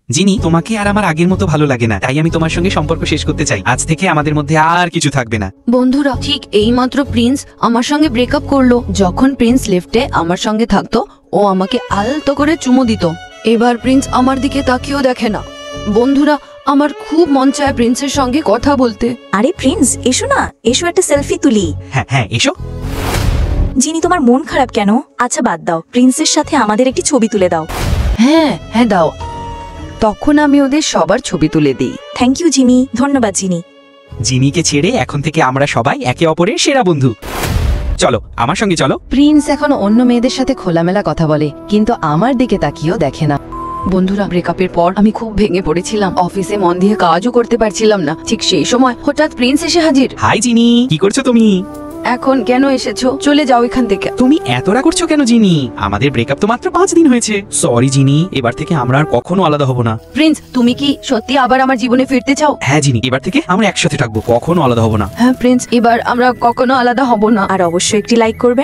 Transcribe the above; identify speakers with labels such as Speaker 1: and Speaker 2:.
Speaker 1: জিনি, তোমাকে আর আমার আগের মতো ভালো লাগে না, তাই আমি তোমার সঙ্গে সম্পর্ক শেষ করতে চাই। আজ থেকে আমাদের মধ্যে আর কিছু থাকবে না।
Speaker 2: বন্ধুরা, ঠিক এইমাত্র প্রিন্স আমার সঙ্গে ব্রেকআপ করলো। যখন প্রিন্স লেফটে আমার সঙ্গে থাকতো, ও আমাকে আলতো করে চুমু দিত। এবার প্রিন্স আমার দিকে তাকিয়েও দেখে না। বন্ধুরা, আমার খুব মন চায় প্রিন্সের সঙ্গে কথা বলতে।
Speaker 3: আরে প্রিন্স, এসো না, এসো একটা সেলফি তুলি।
Speaker 1: হ্যাঁ হ্যাঁ, এসো।
Speaker 3: জিনি, তোমার মন খারাপ কেন? আচ্ছা বাদ দাও, প্রিন্সের সাথে আমাদের একটি ছবি তুলে দাও।
Speaker 2: হ্যাঁ হ্যাঁ, দাও। তখন আমি ওদের সবার ছবি তুলে দিই।
Speaker 3: থ্যাংক ইউ জিনি, ধন্যবাদ জিনি।
Speaker 1: জিনিকে ছেড়ে এখন থেকে আমরা সবাই একে অপরের সেরা বন্ধু। চলো আমার সঙ্গে চলো।
Speaker 2: প্রিন্স এখন অন্য মেয়েদের সাথে খোলামেলা কথা বলে, কিন্তু আমার দিকে তাকিয়েও দেখে না। বন্ধুরা, ব্রেকআপের পর আমি খুব ভেঙে পড়েছিলাম। অফিসে মন দিয়ে কাজও করতে পারছিলাম না। ঠিক সেই সময় হঠাৎ প্রিন্স এসে হাজির।
Speaker 1: হাই জিনি, কি করছো তুমি?
Speaker 2: এখন কেন এসেছো? চলে যাও এখান থেকে।
Speaker 1: তুমি এত রাগ করছো কেন জিনি? আমাদের ব্রেকআপ তো মাত্র 5 দিন হয়েছে। সরি জিনি, এবার থেকে আমরা আর কখনো আলাদা হব না।
Speaker 2: প্রিন্স, তুমি কি সত্যি আবার আমার জীবনে ফিরতে চাও?
Speaker 1: হ্যাঁ জিনি, এবার থেকে আমরা একসাথে থাকবো, কখনো আলাদা হব না।
Speaker 2: হ্যাঁ প্রিন্স, এবার আমরা কখনো আলাদা হব না।
Speaker 3: আর অবশ্যই একটি লাইক করবে।